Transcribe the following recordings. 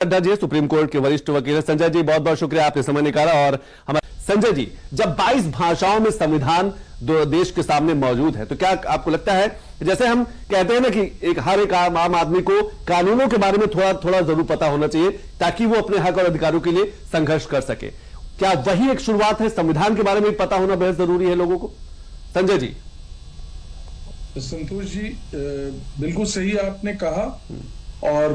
चड्ढा जी supreme court के वरिष्ठ वकील है। संजय जी, बहुत बहुत शुक्रिया, आपने समय निकाला। और हमारे संजय जी, जब 22 भाषाओं में संविधान देश के सामने मौजूद है, तो क्या आपको लगता है, जैसे हम कहते हैं ना कि हर एक आम आदमी को कानूनों के बारे में थोड़ा थोड़ा जरूर पता होना चाहिए ताकि वो अपने हक और अधिकारों के लिए संघर्ष कर सके, क्या वही एक शुरुआत है? संविधान के बारे में पता होना बेहद जरूरी है लोगों को। संजय जी। संतोष जी, बिल्कुल सही आपने कहा और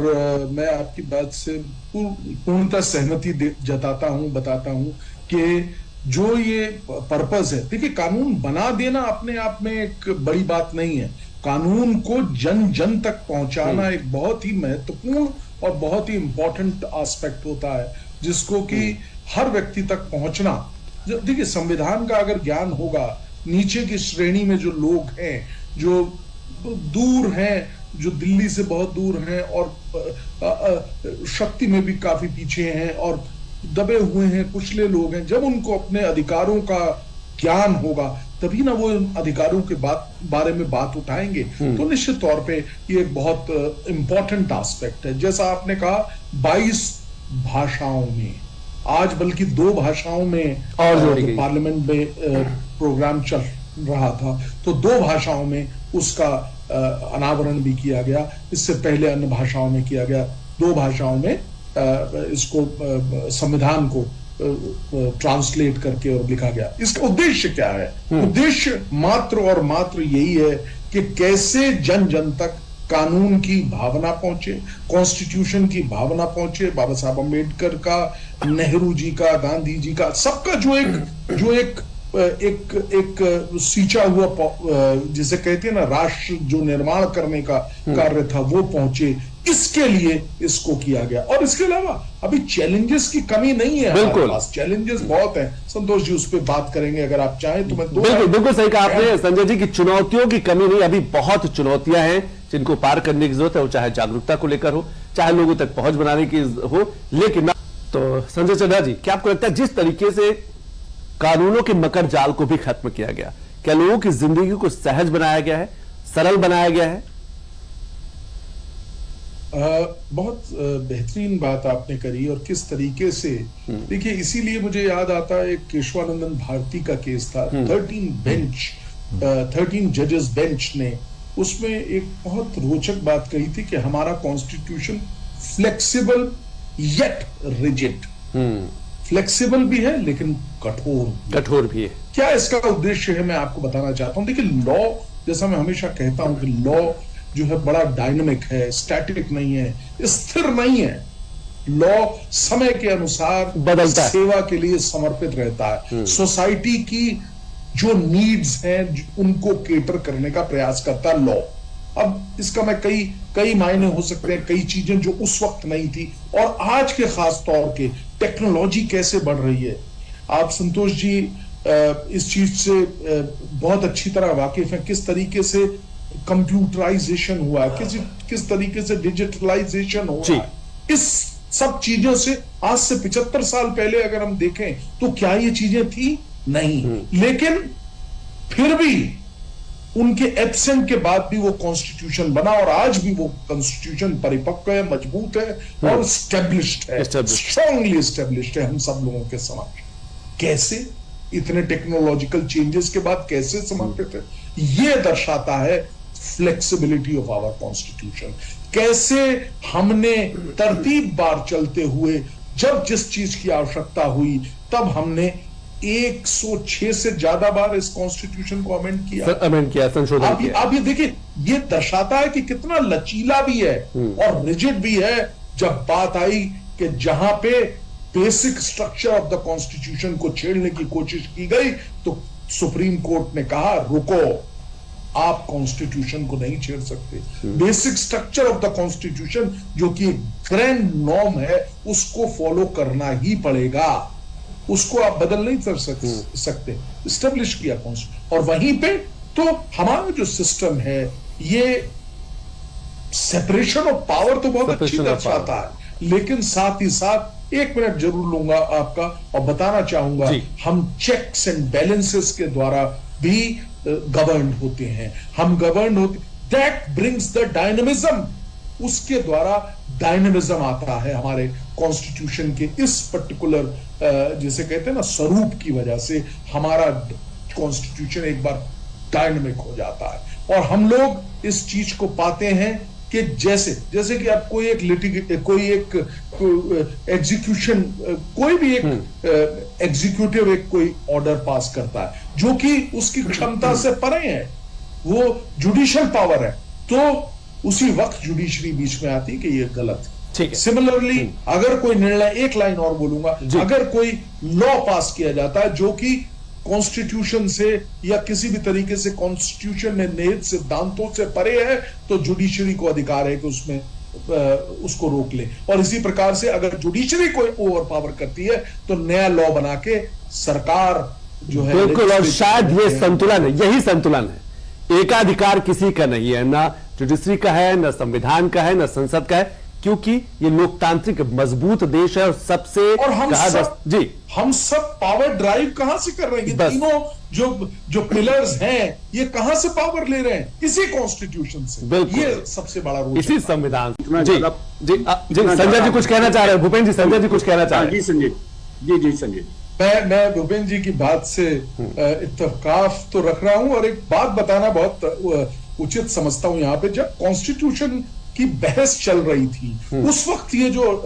मैं आपकी बात से पूर्णतः सहमति जताता हूं, बताता हूं कि जो ये पर्पस है, देखिए कानून बना देना अपने आप में एक बड़ी बात नहीं है। कानून को जन जन तक पहुंचाना एक बहुत ही महत्वपूर्ण और बहुत ही इंपॉर्टेंट एस्पेक्ट होता है, जिसको कि हर व्यक्ति तक पहुंचना। देखिए संविधान का अगर ज्ञान होगा, नीचे की श्रेणी में जो लोग हैं, जो दूर हैं, जो दिल्ली से बहुत दूर हैं और शक्ति में भी काफी पीछे हैं और दबे हुए हैं, कुचले लोग हैं, जब उनको अपने अधिकारों का ज्ञान होगा तभी ना वो अधिकारों के बारे में बात उठाएंगे। तो निश्चित तौर पे ये एक बहुत इंपॉर्टेंट एस्पेक्ट है। जैसा आपने कहा 22 भाषाओं में, आज बल्कि 2 भाषाओं में और पार्लियामेंट में प्रोग्राम चल रहा था, तो 2 भाषाओं में उसका अनावरण भी किया गया। इससे पहले अन्य भाषाओं में किया गया। 2 भाषाओं में इसको संविधान को ट्रांसलेट करके और लिखा गया। इसका उद्देश्य क्या है? उद्देश्य मात्र और मात्र यही है कि कैसे जन जन तक कानून की भावना पहुंचे, कॉन्स्टिट्यूशन की भावना पहुंचे, बाबा साहब अम्बेडकर का, नेहरू जी का, गांधी जी का, सबका जो एक सींचा हुआ, जिसे कहते हैं ना, राष्ट्र जो निर्माण करने का कार्य था, वो पहुंचे। इसके लिए इसको किया गया। और इसके अलावा अभी चैलेंजेस की कमी नहीं है, हमारे पास चैलेंजेस बहुत हैं। संतोष जी उस पर बात करेंगे अगर आप चाहें तो। मैं बिल्कुल सही कहा आपने संजय जी की चुनौतियों की कमी नहीं, अभी बहुत चुनौतियां हैं जिनको पार करने की जरूरत है, वो चाहे जागरूकता को लेकर हो, चाहे लोगों तक पहुंच बनाने की हो। लेकिन तो संजय चड्ढा जी, क्या आपको लगता है जिस तरीके से कानूनों के मकर जाल को भी खत्म किया गया, क्या लोगों की जिंदगी को सहज बनाया गया है, सरल बनाया गया है? बहुत बेहतरीन बात आपने करी। और किस तरीके से, देखिए इसीलिए मुझे याद आता है, एक केशवानंदन भारती का केस था, 13 जजेस बेंच ने उसमें एक बहुत रोचक बात कही थी कि हमारा constitution flexible yet rigid, flexible भी है लेकिन कठोर भी है। क्या इसका उद्देश्य है, मैं आपको बताना चाहता हूं। देखिए लॉ, जैसा मैं हमेशा कहता हूं कि लॉ जो है बड़ा डायनामिक है, स्टैटिक नहीं है, स्थिर नहीं है। लॉ समय के अनुसार बदलता है, सेवा के लिए समर्पित रहता है, सोसाइटी की जो नीड्स हैं उनको केटर करने का प्रयास करता है लॉ। अब इसका मैं कई मायने हो सकते हैं, कई चीजें जो उस वक्त नहीं थी और आज के खास तौर के टेक्नोलॉजी कैसे बढ़ रही है। आप संतोष जी इस चीज से बहुत अच्छी तरह वाकिफ हैं, किस तरीके से कंप्यूटराइजेशन हुआ है, किस तरीके से डिजिटलाइजेशन हुआ है। इस सब चीजों से आज से 75 साल पहले अगर हम देखें तो क्या ये चीजें थी? नहीं। लेकिन फिर भी उनके एब्सेंट के बाद भी वो कॉन्स्टिट्यूशन बना और आज भी वो कॉन्स्टिट्यूशन परिपक्व है, मजबूत है और स्टैब्लिश्ड है, स्ट्रांगली स्टैब्लिश्ड है हम सब लोगों के समक्ष। कैसे? इतने टेक्नोलॉजिकल चेंजेस के बाद कैसे समर्पित है? ये दर्शाता है फ्लेक्सिबिलिटी ऑफ आवर कॉन्स्टिट्यूशन। कैसे हमने तरतीबवार चलते हुए जब जिस चीज की आवश्यकता हुई तब हमने 106 से ज्यादा बार इस कॉन्स्टिट्यूशन को अमेंड किया, संशोधन किया। आप ये देखिए, ये दर्शाता है कि कितना लचीला भी है और रिजिड भी है। जब बात आई कि जहां पे basic structure of the constitution को छेड़ने की कोशिश की गई तो सुप्रीम कोर्ट ने कहा रुको, आप कॉन्स्टिट्यूशन को नहीं छेड़ सकते। Basic structure of the constitution जो कि ग्रैंड नॉर्म है उसको फॉलो करना ही पड़ेगा, उसको आप बदल नहीं कर सकते। स्टेब्लिश किया कॉन्स्टिट्यूशन। और वहीं पे तो हमारा जो सिस्टम है ये सेपरेशन ऑफ पावर तो बहुत अच्छी दर्शाता है, लेकिन साथ ही साथ 1 मिनट जरूर लूंगा आपका और बताना चाहूंगा, हम चेक्स एंड बैलेंसेस के द्वारा भी गवर्न होते हैं। हम गवर्न होते, दैट ब्रिंग्स द डायनेमिज्म उसके द्वारा डायनेमिज्म आता है हमारे कॉन्स्टिट्यूशन के इस पर्टिकुलर जिसे कहते हैं ना स्वरूप की वजह से हमारा कॉन्स्टिट्यूशन एक बार डायनेमिक हो जाता है। और हम लोग इस चीज को पाते हैं कि जैसे कि आप कोई एक एग्जीक्यूशन कोई भी एक एग्जीक्यूटिव एक कोई ऑर्डर पास करता है जो कि उसकी क्षमता से परे है, वो जुडिशियल पावर है, तो उसी वक्त जुडिशरी बीच में आती है कि ये गलत है। सिमिलरली अगर कोई निर्णय, एक लाइन और बोलूंगा, अगर कोई लॉ पास किया जाता है जो कि कॉन्स्टिट्यूशन से या किसी भी तरीके से कॉन्स्टिट्यूशन में निहित सिद्धांतों से परे है, तो जुडिशरी को अधिकार है कि उसमें उसको रोक ले। और इसी प्रकार से अगर जुडिशरी कोई ओवर पावर करती है तो नया लॉ बना के सरकार जो है, बिल्कुल, और शायद ये संतुलन है, यही संतुलन है। एकाधिकार किसी का नहीं है, ना जुडिशरी का है, ना संविधान का है, ना संसद का है, क्योंकि ये लोकतांत्रिक मजबूत देश है और सबसे और हम सब पावर ड्राइव कहां से कर रहे हैं? ये तीनों जो पिलर्स हैं, ये कहां से पावर ले रहे हैं? इसी कॉन्स्टिट्यूशन से। ये सबसे बड़ा रोल, इसी संविधान। जी संजय जी कुछ कहना चाह रहे हैं? भूपेंद्र जी, संजय जी कुछ कहना चाह रहे हैं? जी संजय, मैं भूपेंद्र जी की बात से इत्तेफाक तो रख रहा हूं, और एक बात बताना बहुत उचित समझता हूं यहाँ पे। जब कॉन्स्टिट्यूशन की बहस चल रही थी उस वक्त ये जो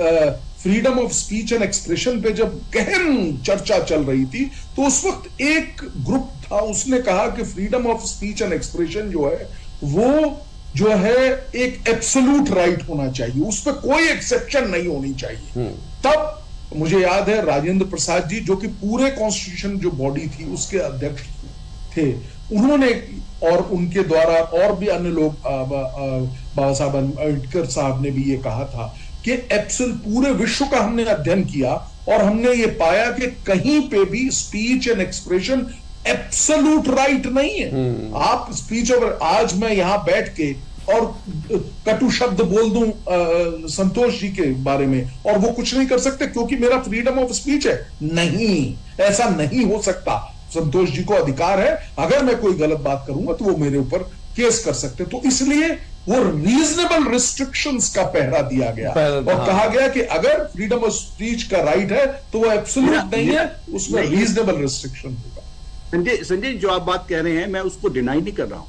freedom of speech and expression पे जब गहन चर्चा चल रही थी, तो उस वक्त एक ग्रुप था, उसने कहा कि freedom of speech and expression जो है वो जो है एक एब्सोल्यूट राइट होना चाहिए, उस पर कोई एक्सेप्शन नहीं होनी चाहिए। तब मुझे याद है राजेंद्र प्रसाद जी, जो कि पूरे कॉन्स्टिट्यूशन जो बॉडी थी उसके अध्यक्ष थे, उन्होंने और उनके द्वारा और भी अन्य लोग, बाबा साहब अम्बेडकर साहब ने भी ये कहा था कि पूरे विश्व का हमने अध्ययन किया और हमने ये पाया कि कहीं पे भी speech and expression absolute right नहीं है। आप स्पीच, अगर आज मैं यहां बैठ के और कटु शब्द बोल दूं संतोष जी के बारे में और वो कुछ नहीं कर सकते क्योंकि मेरा फ्रीडम ऑफ स्पीच है, नहीं, ऐसा नहीं हो सकता। संतोष जी को अधिकार है, अगर मैं कोई गलत बात करूंगा तो वो मेरे ऊपर केस कर सकते। तो इसलिए वो रीजनेबल रिस्ट्रिक्शंस का पहरा दिया गया और कहा गया कि अगर फ्रीडम ऑफ स्पीच का राइट है तो वो एब्सोल्यूट नहीं है, उसमें रीजनेबल रिस्ट्रिक्शन होगा। संजय जो आप बात कह रहे हैं मैं उसको डिनाई नहीं कर रहा हूं।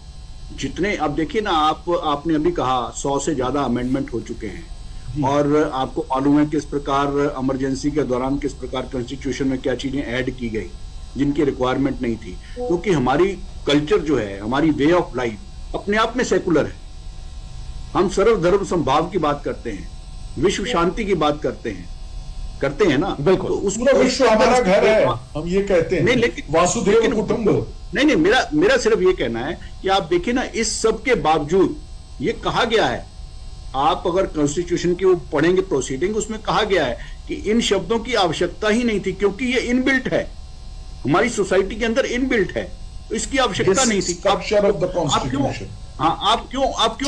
जितने आप देखिए ना, आपने अभी कहा 100 से ज्यादा अमेंडमेंट हो चुके हैं और आपको मालूम है किस प्रकार इमरजेंसी के दौरान किस प्रकार कॉन्स्टिट्यूशन में क्या चीजें ऐड की गई जिनकी रिक्वायरमेंट नहीं थी, क्योंकि हमारी कल्चर जो है, हमारी वे ऑफ लाइफ अपने आप में सेकुलर है। हम सर्वधर्म समभाव की बात करते हैं, विश्व शांति की बात करते हैं ना। बिल्कुल, तो उसका विश्व हमारा घर है, हम ये कहते हैं। नहीं, लेकिन वासुदेव कुटुंब। नहीं, मेरा सिर्फ ये कहना है कि आप देखिए ना, इस सब के बावजूद ये कहा गया है, आप अगर कॉन्स्टिट्यूशन की वो पढ़ेंगे प्रोसीडिंग, उसमें कहा गया है कि इन शब्दों की आवश्यकता ही नहीं थी क्योंकि ये इनबिल्ट है, हमारी सोसाइटी के अंदर इनबिल्ट है, तो इसकी आवश्यकता नहीं थी। आप क्यों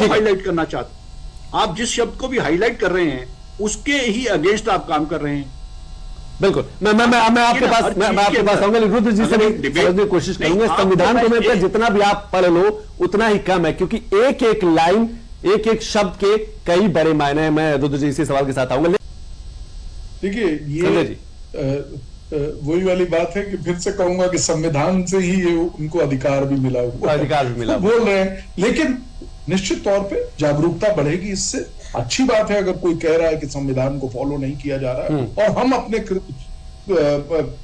हाईलाइट करना चाहते? आप जिस शब्द को भी हाईलाइट कर रहे हैं उसके ही अगेंस्ट आप काम कर रहे हैं। बिल्कुल, मैं आपके पास आऊंगा, रुद्र जी से समझने की कोशिश करूंगा। संविधान को मैं जितना भी आप पढ़ लो उतना ही कम है, क्योंकि एक एक लाइन, एक एक शब्द के कई बड़े मायने हैं। मैं रुद्र जी इसी सवाल के साथ आऊंगा। देखिए, ये वही वाली बात है कि फिर से कहूंगा कि संविधान से ही ये उनको अधिकार भी मिला बोल रहे हैं, लेकिन निश्चित तौर पे जागरूकता बढ़ेगी इससे। अच्छी बात है अगर कोई कह रहा है कि संविधान को फॉलो नहीं किया जा रहा है और हम अपने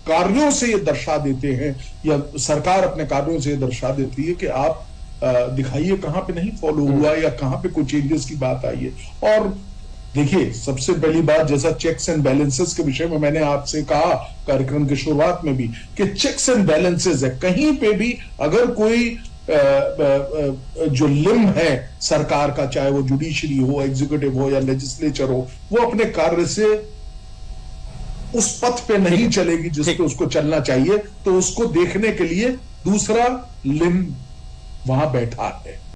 कार्यों से ये दर्शा देते हैं या सरकार अपने कार्यों से ये दर्शा देती है कि आप दिखाइए कहां पे नहीं फॉलो हुआ या कहां पे कोई चेंजेस की बात आई है। और देखिए, सबसे पहली बात, जैसा चेक्स एंड बैलेंसेस के विषय में मैंने आपसे कहा कार्यक्रम की शुरुआत में भी कि चेक्स एंड बैलेंसेस है, कहीं पे भी अगर कोई जो लिम्ब है सरकार का, चाहे वो जुडिशरी हो, एग्जीक्यूटिव हो या लेजिस्लेचर हो, वो अपने कार्य से उस पथ पे नहीं चलेगी जिस पे उसको चलना चाहिए, तो उसको देखने के लिए दूसरा लिम्ब वहां बैठा है।